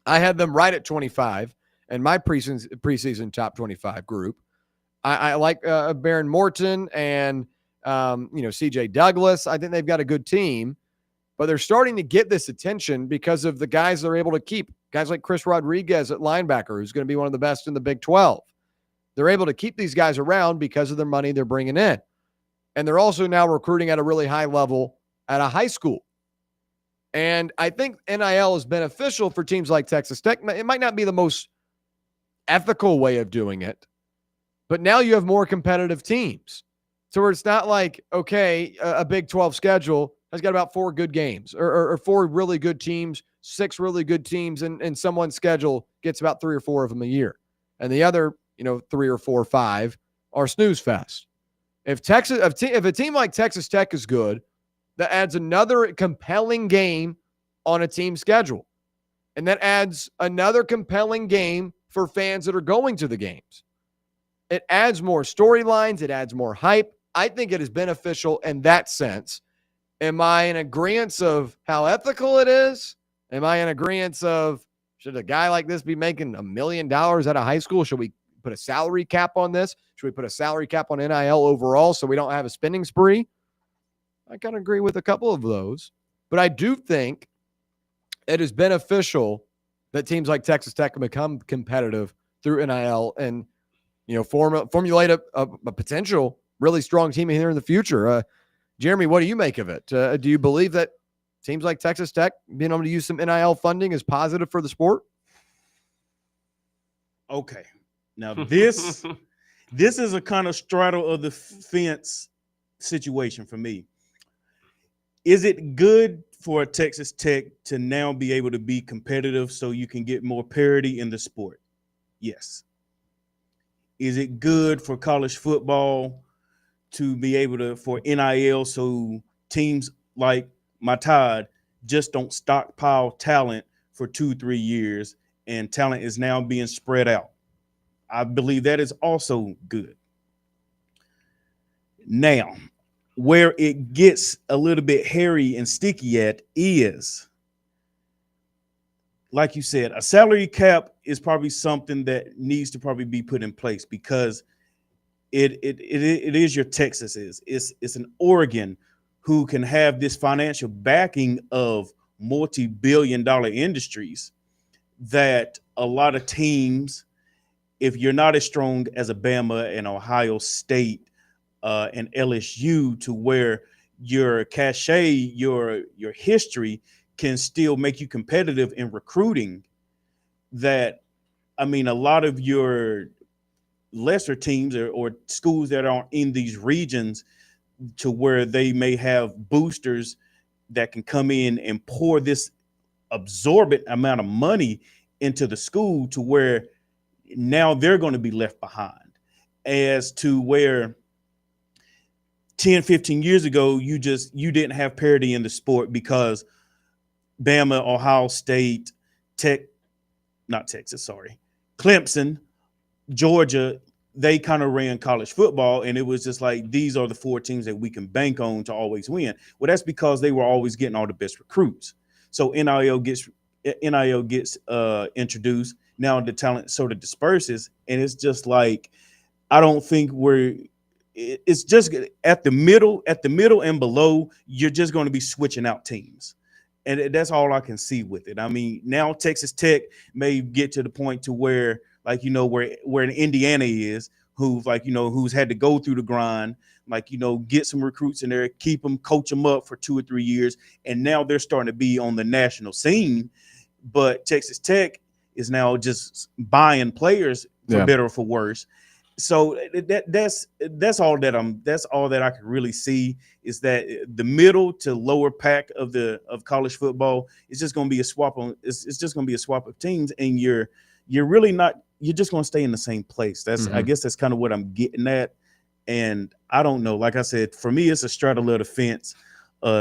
I had them right at 25 in my preseason top 25 group. I like Baron Morton and CJ Douglas. I think they've got a good team. But they're starting to get this attention because of the guys they're able to keep. Guys like Chris Rodriguez at linebacker, who's going to be one of the best in the Big 12. They're able to keep these guys around because of the money they're bringing in. And they're also now recruiting at a really high level at a high school. And I think NIL is beneficial for teams like Texas Tech. It might not be the most ethical way of doing it, but now you have more competitive teams. So where it's not like, okay, a Big 12 schedule has got about 4 good games or 4 really good teams, 6 really good teams, and someone's schedule gets about 3 or 4 of them a year. And the other, 3 or 4 or 5 are snooze fest. If a team like Texas Tech is good, that adds another compelling game on a team schedule. And that adds another compelling game for fans that are going to the games. It adds more storylines. It adds more hype. I think it is beneficial in that sense. Am I in agreement of how ethical it is? Am I in agreement of, should a guy like this be making $1 million out of high school? Should we put a salary cap on this? Should we put a salary cap on NIL overall so we don't have a spending spree? I kind of agree with a couple of those. But I do think it is beneficial that teams like Texas Tech can become competitive through NIL and, formulate a potential really strong team here in the future. Jeremy, what do you make of it? Do you believe that teams like Texas Tech being able to use some NIL funding is positive for the sport? Okay. Now this is a kind of straddle of the fence situation for me. Is it good for Texas Tech to now be able to be competitive so you can get more parity in the sport? Yes. Is it good for college football to be able to, for NIL, so teams like my Tide just don't stockpile talent for 2-3 years and talent is now being spread out? I believe that is also good. Now, where it gets a little bit hairy and sticky at is, like you said, a salary cap is probably something that needs to probably be put in place because it is your Texas it's an Oregon who can have this financial backing of multi-billion-dollar industries that a lot of teams, if you're not as strong as a Bama and Ohio State and LSU, to where your cachet, your history can still make you competitive in recruiting, that, I mean, a lot of your lesser teams or schools that aren't in these regions, to where they may have boosters that can come in and pour this absorbent amount of money into the school, to where now they're going to be left behind, as to where 10, 15 years ago, you didn't have parity in the sport because Bama, Ohio State, Clemson, Georgia, they kind of ran college football, and it was just like, these are the 4 teams that we can bank on to always win. Well, that's because they were always getting all the best recruits. So NIL gets introduced. Now the talent sort of disperses, and it's just like, I don't think it's just at the middle and below, you're just going to be switching out teams. And that's all I can see with it. I mean, now Texas Tech may get to the point to where, like, where an Indiana is, who's had to go through the grind, get some recruits in there, keep them, coach them up for 2 or 3 years. And now they're starting to be on the national scene. But Texas Tech is now just buying players for better or for worse. So that's all that I can really see, is that the middle to lower pack of college football is just going to be a swap it's just going to be a swap of teams, and you're just going to stay in the same place. I guess that's kind of what I'm getting at. And I don't know, like I said, for me, it's a straddle of the fence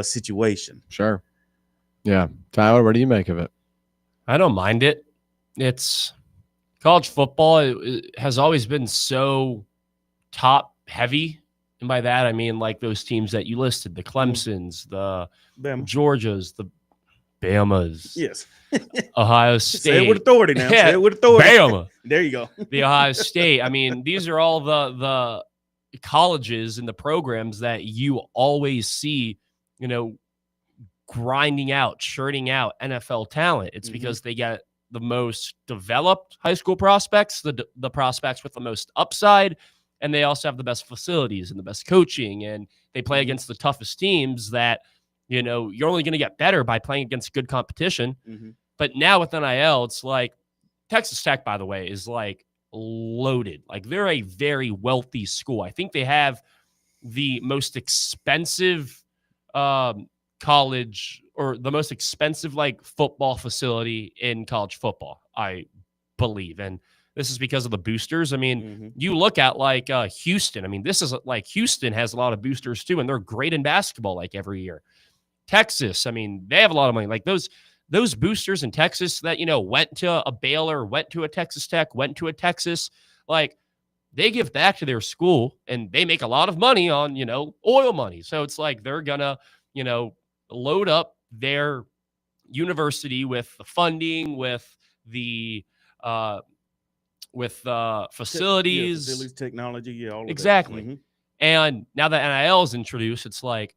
situation. Sure. Yeah. Tyler, what do you make of it? I don't mind it. It's college football. It has always been so top heavy. And by that, I mean, like those teams that you listed, the Clemsons, the Bama. Georgias, the Bamas. Yes. Ohio State. Say it with authority now. Say it with authority. Bama. There you go. The Ohio State. I mean, these are all the colleges and the programs that you always see, grinding out, churning out NFL talent. It's because they get the most developed high school prospects, the prospects with the most upside, and they also have the best facilities and the best coaching, and they play against the toughest teams that You know, you're only going to get better by playing against good competition. Mhm. But now with NIL, it's like Texas Tech, by the way, is like loaded. Like they're a very wealthy school. I think they have the most expensive college or the most expensive like football facility in college football, I believe. And this is because of the boosters. I mean, you look at like Houston. I mean, this is like Houston has a lot of boosters too, and they're great in basketball like every year. Texas, I mean, they have a lot of money. Like those boosters in Texas that, you know, went to a Baylor, went to a Texas Tech, went to a Texas, like they give back to their school and they make a lot of money on, you know, oil money. So it's like they're gonna, you know, load up their university with the funding, with the facilities, technology, all of exactly. that. And now that NIL is introduced, it's like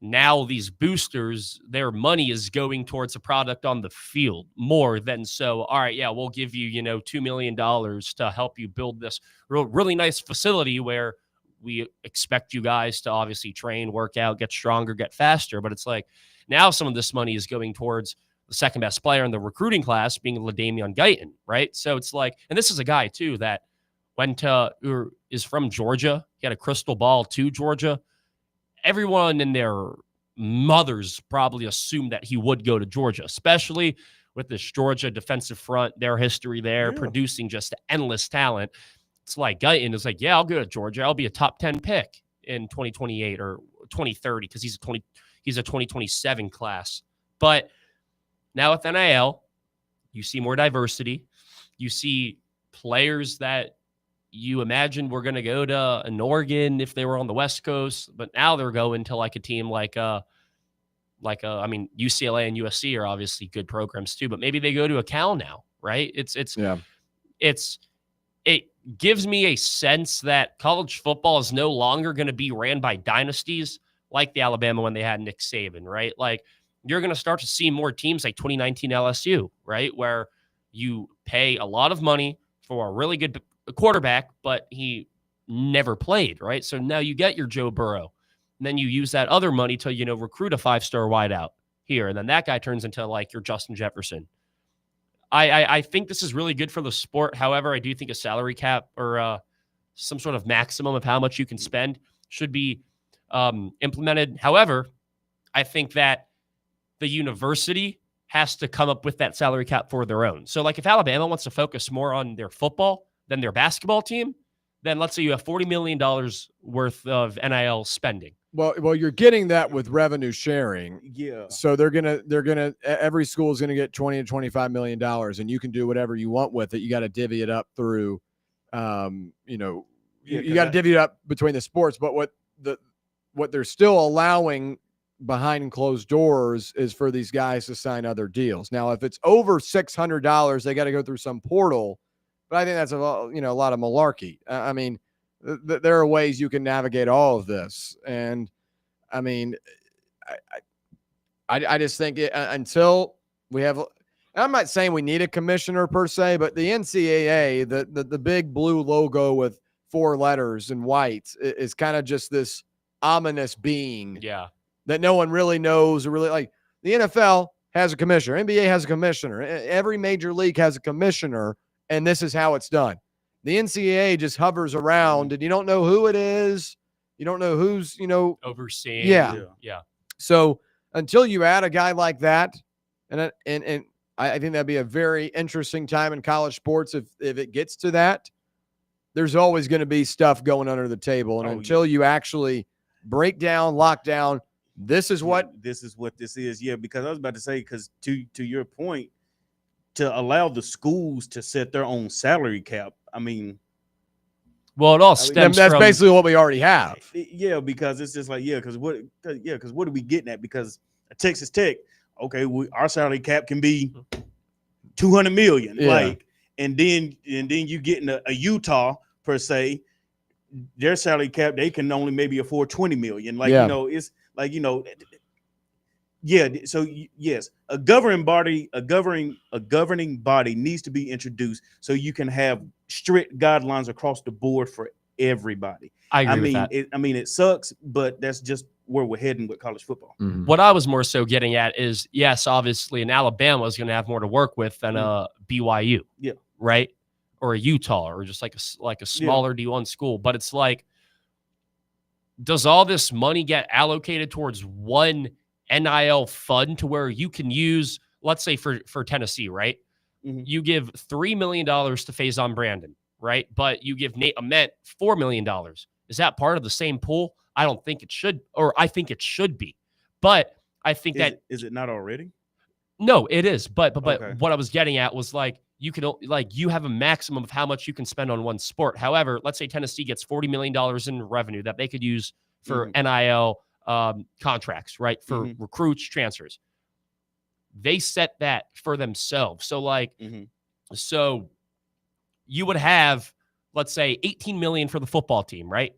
now these boosters, their money is going towards a product on the field more than so. All right, yeah, we'll give you, you know, $2 million to help you build this really nice facility where we expect you guys to obviously train, work out, get stronger, get faster. But it's like now some of this money is going towards the second best player in the recruiting class being LaDainian Guyton, right? So it's like, and this is a guy too that went to or is from Georgia. He had a crystal ball to Georgia. Everyone and their mothers probably assumed that he would go to Georgia, especially with this Georgia defensive front, their history there, producing just endless talent. It's like Guyton is like, yeah, I'll go to Georgia. I'll be a top 10 pick in 2028 or 2030 because he's a 2027 class. But now with NIL, you see more diversity. You see players that you imagine we're going to go to an Oregon if they were on the West Coast, but now they're going to like a team like I mean, UCLA and USC are obviously good programs too, but maybe they go to a Cal now, right? It gives me a sense that college football is no longer going to be ran by dynasties like the Alabama when they had Nick Saban, right? Like you're going to start to see more teams like 2019 LSU, right? Where you pay a lot of money for a really good quarterback, but he never played, right? So now you get your Joe Burrow, and then you use that other money to, you know, recruit a 5-star wideout here, and then that guy turns into like your Justin Jefferson. I think this is really good for the sport. However, I do think a salary cap or some sort of maximum of how much you can spend should be implemented. However, I think that the university has to come up with that salary cap for their own. So like if Alabama wants to focus more on their football than their basketball team, then let's say you have $40 million worth of NIL spending. Well, you're getting that with revenue sharing. Yeah. So they're gonna every school is gonna get $20 to $25 million, and you can do whatever you want with it. You got to divvy it up through, you got to divvy it up between the sports. But what they're still allowing behind closed doors is for these guys to sign other deals. Now, if it's over $600, they got to go through some portal. But I think that's a lot of malarkey. I mean, there are ways you can navigate all of this, and I mean, I just think until we have. I'm not saying we need a commissioner per se, but the NCAA, the big blue logo with 4 letters and white, is kind of just this ominous being. Yeah. That no one really knows or really like. The NFL has a commissioner. NBA has a commissioner. Every major league has a commissioner. And this is how it's done. The NCAA just hovers around, and you don't know who it is. You don't know who's, overseeing. Yeah. So until you add a guy like that, and I think that'd be a very interesting time in college sports if it gets to that. There's always going to be stuff going under the table, and until you actually break down, lock down, this is what this is. Yeah, because I was about to say, because to your point, to allow the schools to set their own salary cap. I mean, well, it all stems that's from basically what we already have. Yeah, because it's just like, because what are we getting at? Because Texas Tech, okay, our salary cap can be $200 million, and then you getting a Utah per se, their salary cap, they can only maybe afford $20 million. It's like, so yes, a governing body needs to be introduced so you can have strict guidelines across the board for everybody. I agree with that. It sucks, but that's just where we're heading with college football. Mhm. What I was more so getting at is, yes, obviously, an Alabama is going to have more to work with than a BYU, Yeah. right, or a Utah, or just like a smaller D1 school. But it's like, does all this money get allocated towards one NIL fund to where you can use, let's say for Tennessee, right? Mhm. You give $3 million to Faison Brandon, right? But you give Nate Ament $4 million. Is that part of the same pool? I don't think it should, or I think it should be. But I think Is it not already? no, it is. But Okay. what I was getting at was like, you have a maximum of how much you can spend on one sport. However, let's say Tennessee gets $40 million in revenue that they could use for NIL contracts, right? For recruits, transfers. They set that for themselves. So like, so you would have, let's say, 18 million for the football team, right?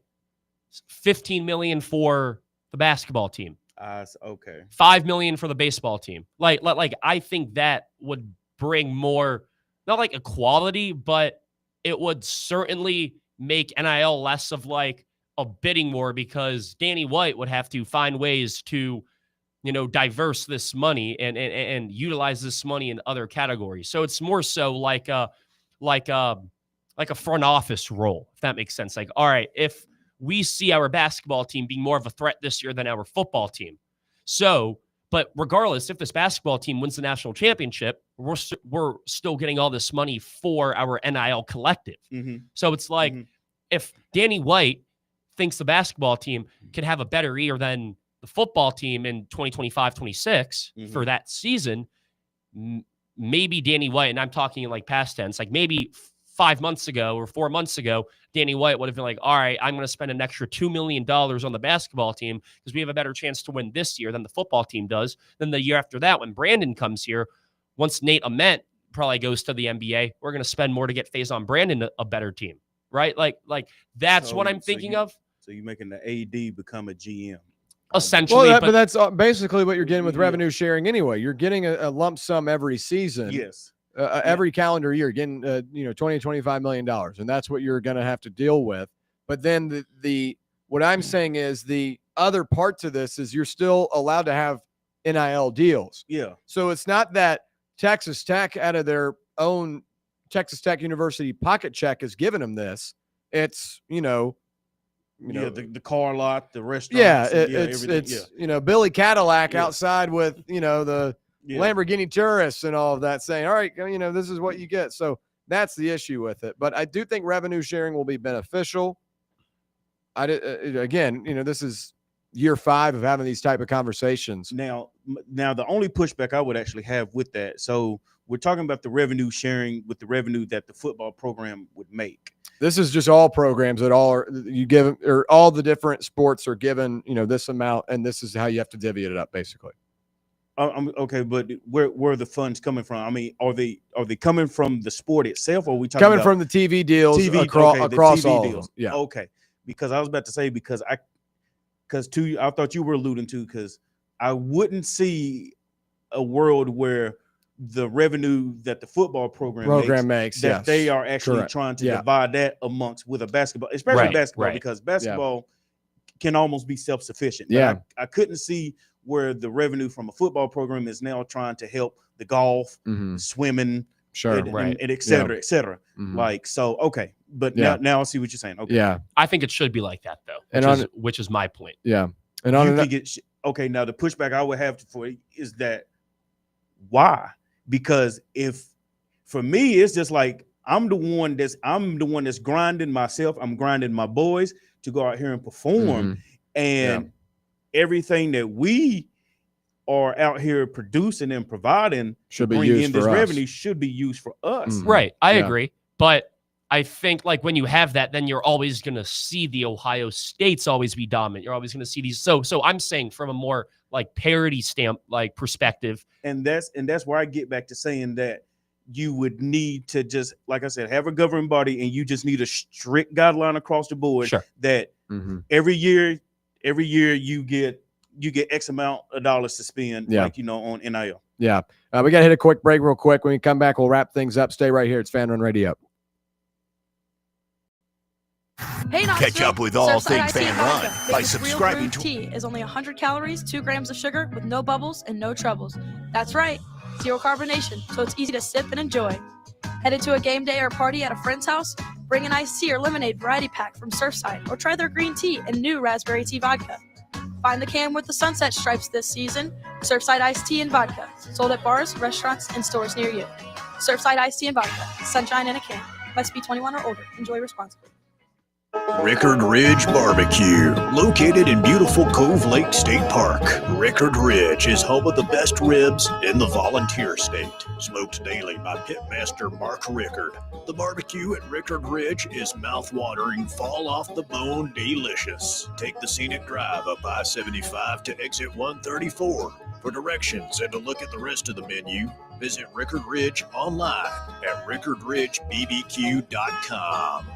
15 million for the basketball team. Okay. 5 million for the baseball team. Like I think that would bring more, not like equality, but it would certainly make NIL less of like a bidding war, because Danny White would have to find ways to, diverse this money and utilize this money in other categories. So it's more so like a front office role, if that makes sense. Like, all right, if we see our basketball team being more of a threat this year than our football team. So, but regardless, if this basketball team wins the national championship, we're still getting all this money for our NIL collective. So it's like, if Danny White thinks the basketball team can have a better year than the football team in 2025-26 for that season, maybe Danny White, and I'm talking in like past tense, like maybe 5 months ago or 4 months ago, Danny White would have been like, all right, I'm going to spend an extra $2 million on the basketball team because we have a better chance to win this year than the football team does. Then the year after that, when Brandon comes here, once Nate Ament probably goes to the NBA, we're going to spend more to get Faison Brandon a better team, right? Like that's what I'm thinking of. So you're making the AD become a GM. Essentially. Well, but that's basically what you're getting with revenue sharing anyway. You're getting a lump sum every season. Yes. Every calendar year, getting $20 to $25 million, and that's what you're going to have to deal with. But then what I'm saying is the other part to this is you're still allowed to have NIL deals. Yeah. So it's not that Texas Tech out of their own Texas Tech University pocket check is giving them this. It's the car lot, the restaurant. Yeah, it's Billy Cadillac outside with the Lamborghini tourists and all of that, saying, all right, this is what you get. So that's the issue with it. But I do think revenue sharing will be beneficial. Again, this is year 5 of having these type of conversations. Now the only pushback I would actually have with that, so we're talking about the revenue sharing with the revenue that the football program would make. This is just all programs that all the different sports are given, this amount, and this is how you have to divvy it up, basically. Okay, but where are the funds coming from? I mean, are they coming from the sport itself, or are we talking coming about from the TV deals across TV all deals? of them? Yeah. Okay, because I was about to say I thought you were alluding to, because I wouldn't see a world where the revenue that the football program makes that they are actually trying to divide that amongst with a basketball, especially basketball, because basketball can almost be self-sufficient. But I couldn't see where the revenue from a football program is now trying to help the golf, swimming, and et cetera, et cetera. Like, so, okay. But now I see what you're saying. Okay. Yeah. I think it should be like that, though, which is my point. Yeah. And okay, now the pushback I would have for it is that why? Because for me, it's just like I'm the one that's grinding myself. I'm grinding my boys to go out here and perform, and everything that we are out here producing and providing should be used in for this us. revenue should be used for us. Right. I agree. But I think like when you have that, then you're always going to see the Ohio States always be dominant. You're always going to see these. So I'm saying from a more like parity stamp, like perspective. And that's where I get back to saying that you would need to just, like I said, have a governing body, and you just need a strict guideline across the board that every year you get X amount of dollars to spend, like, on NIL. Yeah. We got to hit a quick break real quick. When we come back, we'll wrap things up. Stay right here. It's Fan Run Radio. Hey, Catch up with all things Fan Run by subscribing subscribing to tea is only 100 calories, 2 grams of sugar with no bubbles and no troubles. That's right, zero carbonation, so it's easy to sip and enjoy. Headed to a game day or party at a friend's house? Bring an iced tea or lemonade variety pack from Surfside, or try their green tea and new raspberry tea vodka. Find the can with the sunset stripes this season. Surfside iced tea and vodka, sold at bars, restaurants, and stores near you. Surfside iced tea and vodka, sunshine in a can. Must be 21 or older. Enjoy responsibly. Rickard Ridge Barbecue, located in beautiful Cove Lake State Park. Rickard Ridge is home of the best ribs in the Volunteer State. Smoked daily by pitmaster Mark Rickard. The barbecue at Rickard Ridge is mouth-watering, fall-off-the-bone delicious. Take the scenic drive up I-75 to exit 134. For directions and to look at the rest of the menu, visit Rickard Ridge online at rickardridgebbq.com.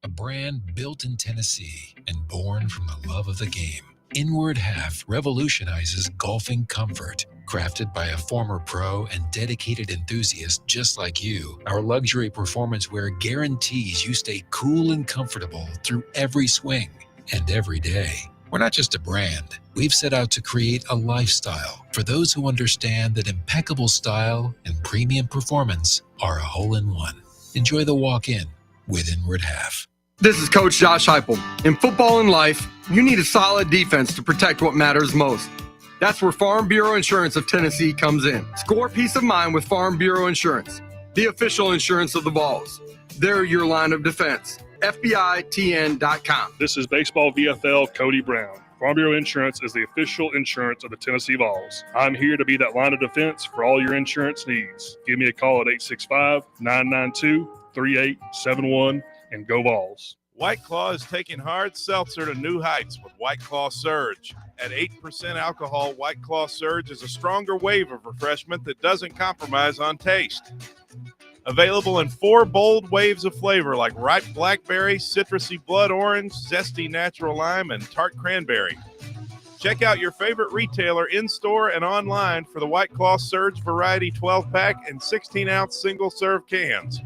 A brand built in Tennessee and born from the love of the game. Inward Half revolutionizes golfing comfort. Crafted by a former pro and dedicated enthusiast just like you, our luxury performance wear guarantees you stay cool and comfortable through every swing and every day. We're not just a brand. We've set out to create a lifestyle for those who understand that impeccable style and premium performance are a hole-in-one. Enjoy the walk-in with Inward Half. This is Coach Josh Heupel. In football and life, you need a solid defense to protect what matters most. That's where Farm Bureau Insurance of Tennessee comes in. Score peace of mind with Farm Bureau Insurance, the official insurance of the Vols. They're your line of defense. FBITN.com. This is Baseball VFL Cody Brown. Farm Bureau Insurance is the official insurance of the Tennessee Vols. I'm here to be that line of defense for all your insurance needs. Give me a call at 865-992-3871 and go Vols. White Claw is taking hard seltzer to new heights with White Claw Surge. At 8% alcohol, White Claw Surge is a stronger wave of refreshment that doesn't compromise on taste. Available in 4 bold waves of flavor like ripe blackberry, citrusy blood orange, zesty natural lime, and tart cranberry. Check out your favorite retailer in-store and online for the White Claw Surge Variety 12-pack and 16-ounce single-serve cans.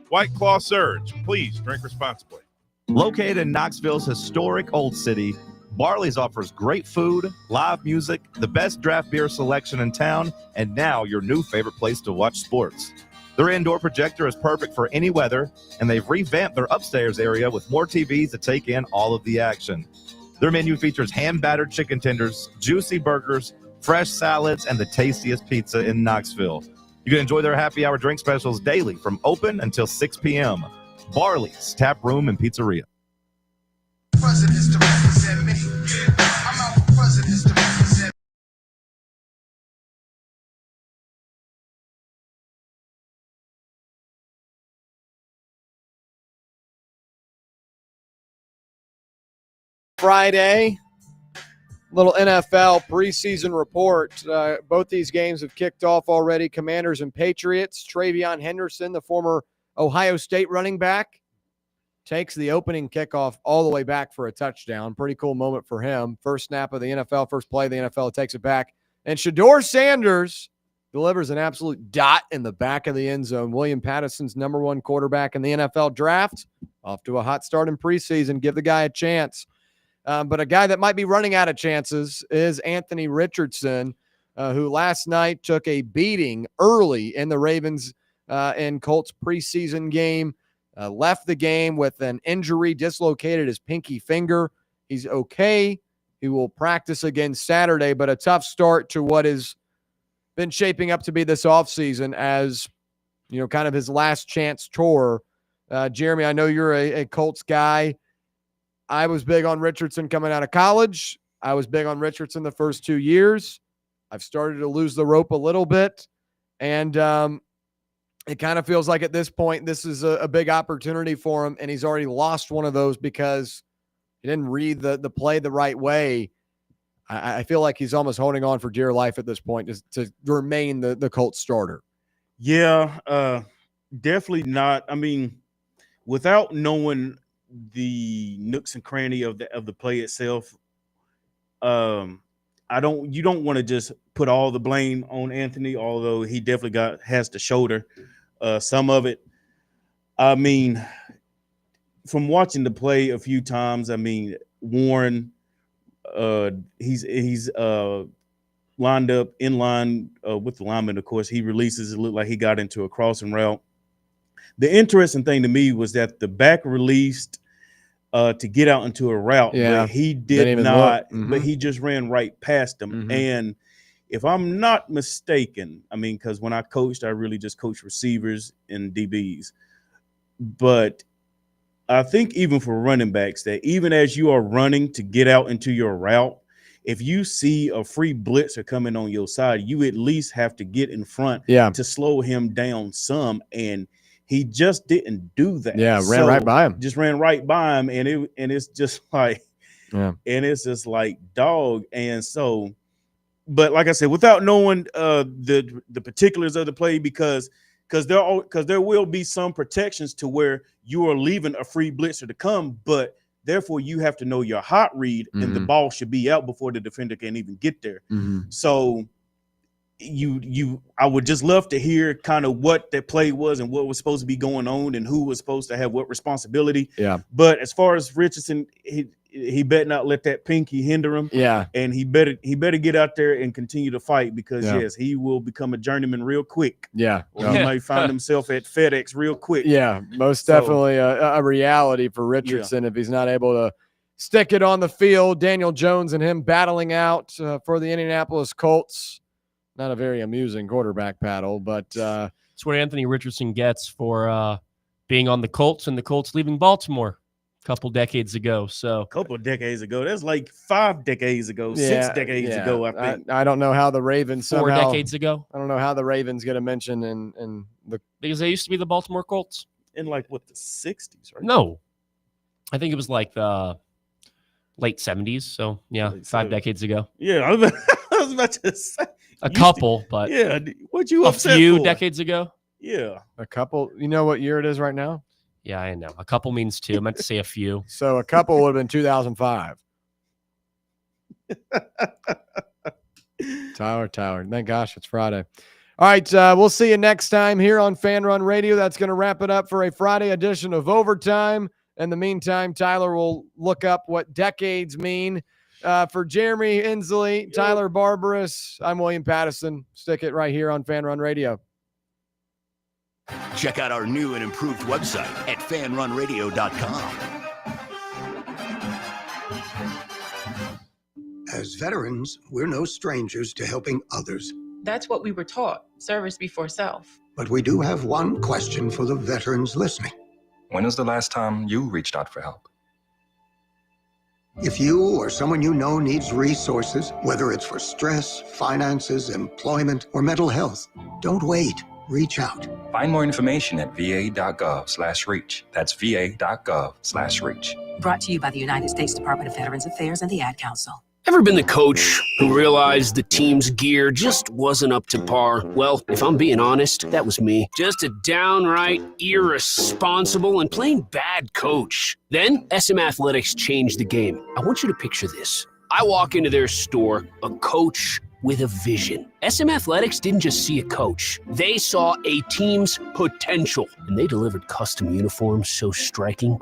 White Claw Surge. Please drink responsibly. Located in Knoxville's historic Old City, Barley's offers great food, live music, the best draft beer selection in town, and now your new favorite place to watch sports. Their indoor projector is perfect for any weather, and they've revamped their upstairs area with more TVs to take in all of the action. Their menu features hand-battered chicken tenders, juicy burgers, fresh salads, and the tastiest pizza in Knoxville. You can enjoy their happy hour drink specials daily from open until 6 p.m. Barley's Tap Room and Pizzeria. Presidents to represent me. I'm out for presidents to represent. Friday, little NFL preseason report. Both these games have kicked off already. Commanders and Patriots. Travion Henderson, the former Ohio State running back, takes the opening kickoff all the way back for a touchdown. Pretty cool moment for him. First snap of the NFL, first play of the NFL, takes it back. And Shedeur Sanders delivers an absolute dot in the back of the end zone. William Patterson's #1 quarterback in the NFL draft. Off to a hot start in preseason. Give the guy a chance. But a guy that might be running out of chances is Anthony Richardson, who last night took a beating early in the Ravens and Colts preseason game. Left the game with an injury, dislocated his pinky finger. He's okay. He will practice again Saturday, but a tough start to what has been shaping up to be this offseason as, kind of his last chance tour. Jeremy, I know you're a Colts guy. I was big on Richardson coming out of college. I was big on Richardson the first 2 years. I've started to lose the rope a little bit. And it kind of feels like at this point, this is a big opportunity for him. And he's already lost one of those because he didn't read the play the right way. I feel like he's almost holding on for dear life at this point to remain the Colts starter. Yeah, definitely not. I mean, without knowing the nooks and cranny of the play itself, you don't want to just put all the blame on Anthony, although he definitely has the shoulder some of it. I mean, from watching the play a few times, I mean, Warren, he's lined up in line with the lineman. Of course, he releases. It looked like he got into a crossing route. The interesting thing to me was that the back released to get out into a route, but he did not. But he just ran right past him. And if I'm not mistaken, I mean, because when I coached, I really just coached receivers and DBs. But I think even for running backs, that even as you are running to get out into your route, if you see a free blitzer coming on your side, you at least have to get in front to slow him down some. And he just didn't do that. Ran right by him. Just ran right by him, and it's just like, and it's just like dog. And so, but like I said, without knowing the particulars of the play, because there will be some protections to where you are leaving a free blitzer to come, but therefore you have to know your hot read, and the ball should be out before the defender can even get there. So I would just love to hear kind of what that play was and what was supposed to be going on and who was supposed to have what responsibility. But as far as Richardson, he better not let that pinky hinder him. And he better get out there and continue to fight, because yes, he will become a journeyman real quick. Or he might find himself at FedEx real quick. Most definitely a reality for Richardson if he's not able to stick it on the field. Daniel Jones and him battling out for the Indianapolis Colts. Not a very amusing quarterback battle, but it's what Anthony Richardson gets for being on the Colts and the Colts leaving Baltimore a couple decades ago. So a couple of decades ago, that's like 5 decades ago, 6 decades ago. I think I don't know how the Ravens 4 decades ago. I don't know how the Ravens get a mention in the because they used to be the Baltimore Colts in like what, the 60s, right? No, I think it was like the late 70s. So late 5 decades ago. I was about to say. A couple, but what you a few decades ago? A couple. You know what year it is right now? Yeah, I know. A couple means 2. I meant to say a few. So a couple would have been 2005. Tyler. Thank gosh, it's Friday. All right, we'll see you next time here on Fan Run Radio. That's going to wrap it up for a Friday edition of Overtime. In the meantime, Tyler will look up what decades mean. For Jeremy Inslee, Tyler Barbaras, I'm William Pattison. Stick it right here on Fan Run Radio. Check out our new and improved website at fanrunradio.com. As veterans, we're no strangers to helping others. That's what we were taught, service before self. But we do have one question for the veterans listening. When was the last time you reached out for help? If you or someone you know needs resources, whether it's for stress, finances, employment, or mental health, don't wait. Reach out. Find more information at va.gov/reach. That's va.gov/reach. Brought to you by the United States Department of Veterans Affairs and the Ad Council. Ever been the coach who realized the team's gear just wasn't up to par? Well, if I'm being honest, that was me. Just a downright irresponsible and plain bad coach. Then, SM Athletics changed the game. I want you to picture this. I walk into their store, a coach with a vision. SM Athletics didn't just see a coach. They saw a team's potential, and they delivered custom uniforms so striking.